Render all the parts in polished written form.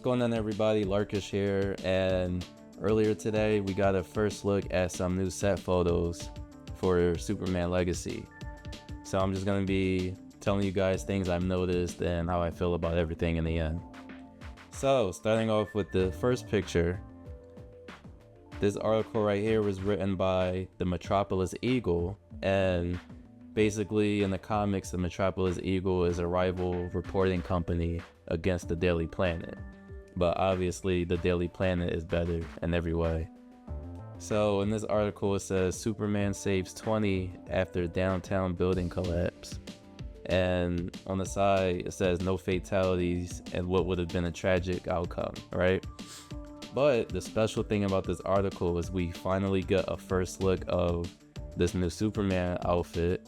going on, everybody? Larkish here, and earlier today we got a first look at some new set photos for Superman Legacy. So I'm just going to be telling you guys things I've noticed and how I feel about everything in the end. So starting off with the first picture, this article right here was written by the Metropolis Eagle, and basically in the comics, the Metropolis Eagle is a rival reporting company against the Daily Planet. But obviously the Daily Planet is better in every way. So in this article it says Superman saves 20 after downtown building collapse. And on the side it says no fatalities and what would have been a tragic outcome, right? But the special thing about this article is we finally get a first look of this new Superman outfit,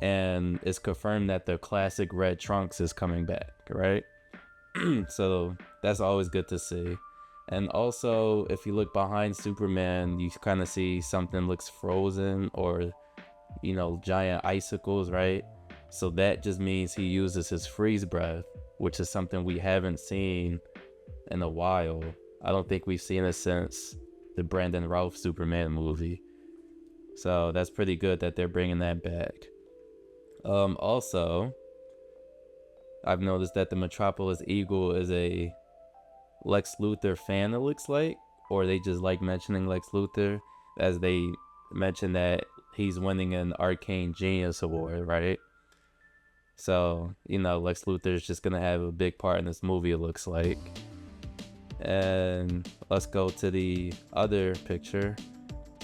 and it's confirmed that the classic red trunks is coming back, right? So that's always good to see. And also, if you look behind Superman, you kind of see something looks frozen, or giant icicles, right? So that just means he uses his freeze breath, which is something we haven't seen in a while. I don't think we've seen it since the Brandon Routh Superman movie. So that's pretty good that they're bringing that back. Also, I've noticed that the Metropolis Eagle is a Lex Luthor fan, it looks like, or they just like mentioning Lex Luthor, as they mention that he's winning an Arcane Genius Award, right? So, Lex Luthor is just going to have a big part in this movie, it looks like. And let's go to the other picture.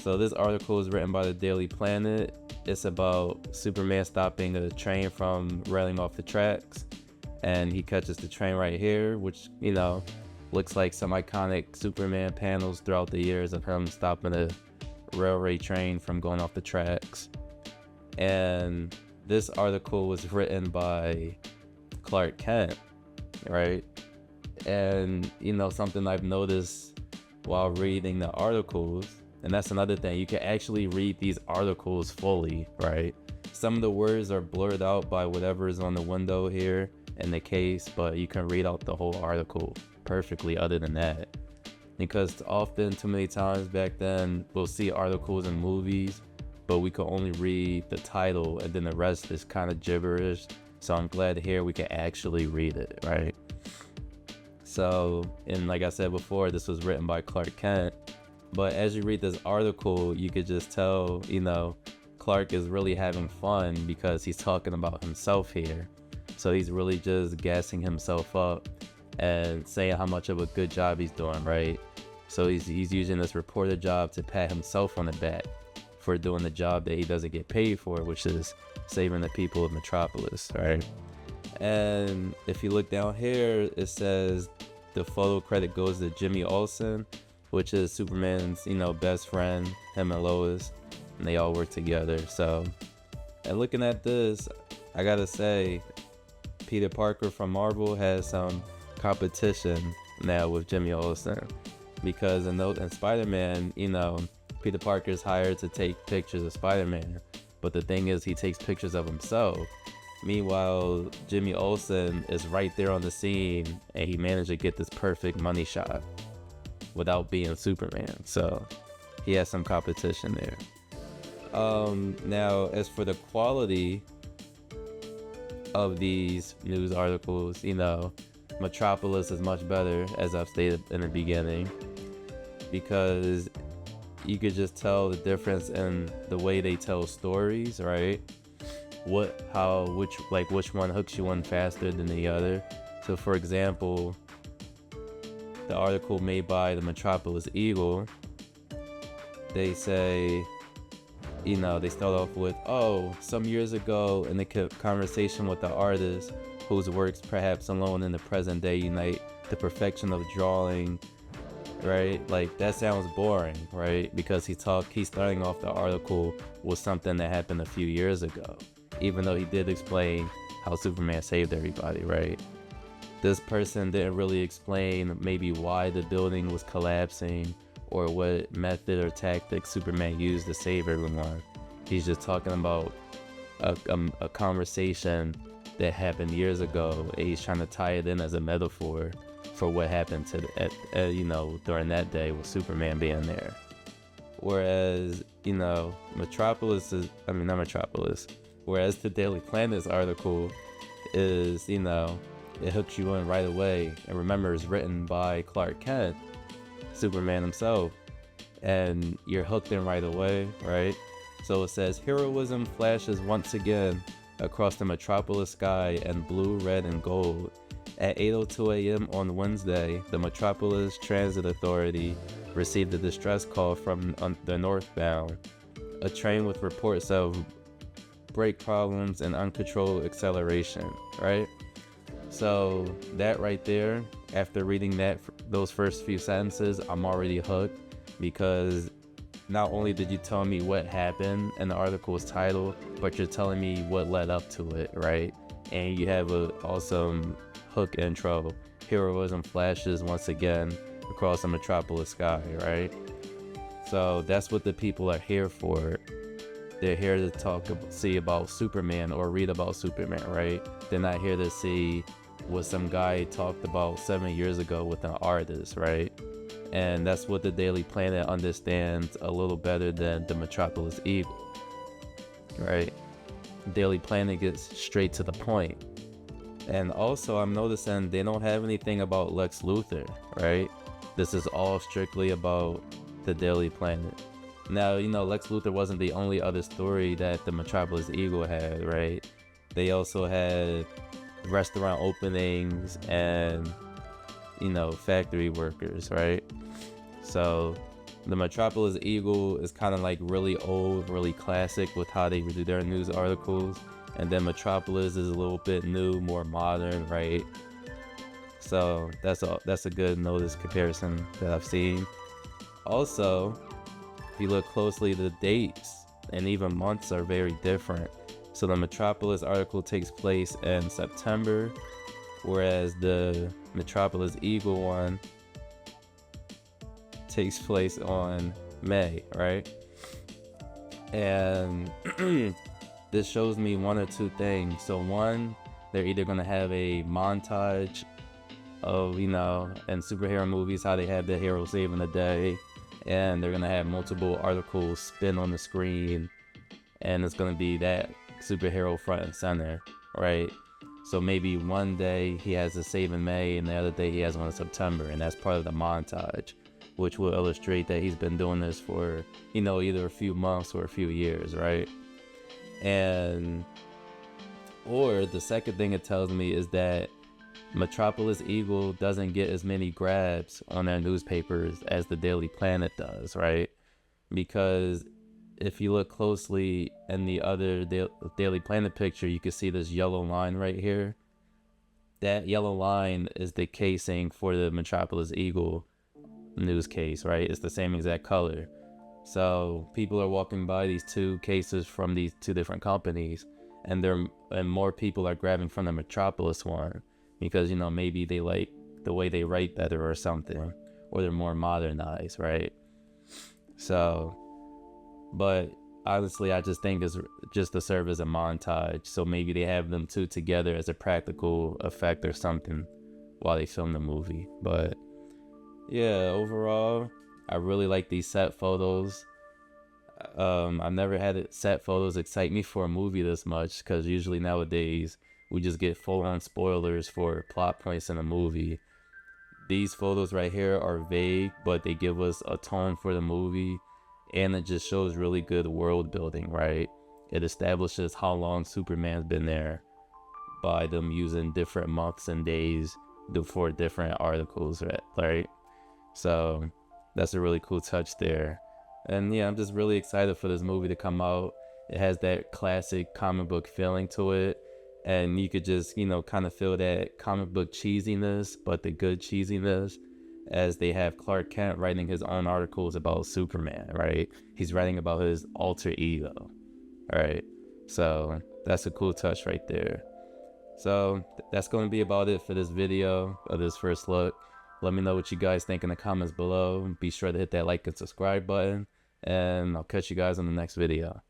So this article is written by the Daily Planet. It's about Superman stopping a train from railing off the tracks, and he catches the train right here, which looks like some iconic Superman panels throughout the years of him stopping a railway train from going off the tracks. And this article was written by Clark Kent, right? And something I've noticed while reading the articles, and that's another thing, you can actually read these articles fully, right? Some of the words are blurred out by whatever is on the window here in the case, but you can read out the whole article perfectly other than that. Because often, too many times back then, we'll see articles in movies, but we can only read the title and then the rest is kind of gibberish. So I'm glad here we can actually read it, right? So, and like I said before, this was written by Clark Kent. But as you read this article, you could just tell, Clark is really having fun because he's talking about himself here. So he's really just gassing himself up and saying how much of a good job he's doing, right? So he's using this reporter job to pat himself on the back for doing the job that he doesn't get paid for, which is saving the people of Metropolis, right? And if you look down here, it says the photo credit goes to Jimmy Olsen, which is Superman's, best friend, him and Lois, and they all work together. So, and looking at this, I gotta say, Peter Parker from Marvel has some competition now with Jimmy Olsen, because in Spider-Man, Peter Parker is hired to take pictures of Spider-Man, but the thing is he takes pictures of himself. Meanwhile, Jimmy Olsen is right there on the scene, and he managed to get this perfect money shot without being Superman. So he has some competition there. Now, as for the quality of these news articles, Metropolis is much better, as I've stated in the beginning, because you could just tell the difference in the way they tell stories, right? Which one hooks you in faster than the other. So for example, the article made by the Metropolis Eagle, they say, they start off with, some years ago in the conversation with the artist whose works perhaps alone in the present day unite the perfection of drawing, right? Like, that sounds boring, right? Because he's starting off the article with something that happened a few years ago, even though he did explain how Superman saved everybody, right? This person didn't really explain maybe why the building was collapsing or what method or tactic Superman used to save everyone. He's just talking about a conversation that happened years ago, and he's trying to tie it in as a metaphor for what happened during that day with Superman being there. Whereas, Metropolis is, I mean, not Metropolis, whereas the Daily Planet's article is, it hooks you in right away. And remember, it's written by Clark Kent, Superman himself, and you're hooked in right away, right? So it says, heroism flashes once again across the Metropolis sky in blue, red, and gold. At 8:02 a.m. on Wednesday, the Metropolis Transit Authority received a distress call from the northbound, a train with reports of brake problems and uncontrolled acceleration, right? So that right there, after reading those first few sentences, I'm already hooked, because not only did you tell me what happened in the article's title, but you're telling me what led up to it, right? And you have an awesome hook intro. Heroism flashes once again across the Metropolis sky, right? So that's what the people are here for. They're here to see about Superman or read about Superman, right? They're not here to see what some guy talked about 7 years ago with an artist, right? And that's what the Daily Planet understands a little better than the Metropolis Eagle, right? Daily Planet gets straight to the point. And also, I'm noticing they don't have anything about Lex Luthor, right? This is all strictly about the Daily Planet. Now, Lex Luthor wasn't the only other story that the Metropolis Eagle had, right? They also had restaurant openings and, factory workers, right? So the Metropolis Eagle is kind of like really old, really classic with how they do their news articles. And then Metropolis is a little bit new, more modern, right? So that's a good notice comparison that I've seen. Also, if you look closely, the dates and even months are very different. So the Metropolis article takes place in September, whereas the Metropolis Eagle one takes place on May, right? And this shows me one or two things. So one, they're either going to have a montage of, in superhero movies, how they have the hero saving the day, and they're going to have multiple articles spin on the screen, and it's going to be that superhero front and center, right? So maybe one day he has a save in May, and the other day he has one in September, and that's part of the montage, which will illustrate that he's been doing this for, either a few months or a few years, right? Or the second thing it tells me is that Metropolis Eagle doesn't get as many grabs on their newspapers as the Daily Planet does, right? Because if you look closely in the other Daily Planet picture, you can see this yellow line right here. That yellow line is the casing for the Metropolis Eagle news case, right? It's the same exact color. So people are walking by these two cases from these two different companies, and more people are grabbing from the Metropolis one because, maybe they like the way they write better or something, or they're more modernized, right? So, but honestly, I just think it's just to serve as a montage. So maybe they have them two together as a practical effect or something while they film the movie. But yeah, overall, I really like these set photos. I've never had set photos excite me for a movie this much, because usually nowadays we just get full-on spoilers for plot points in a movie. These photos right here are vague, but they give us a tone for the movie, and it just shows really good world building, right? It establishes how long Superman's been there by them using different months and days for different articles, right? So that's a really cool touch there. And yeah, I'm just really excited for this movie to come out. It has that classic comic book feeling to it, and you could just, kind of feel that comic book cheesiness, but the good cheesiness, as they have Clark Kent writing his own articles about Superman, right? He's writing about his alter ego, right? So that's a cool touch right there. So that's going to be about it for this video, or this first look. Let me know what you guys think in the comments below. Be sure to hit that like and subscribe button, and I'll catch you guys in the next video.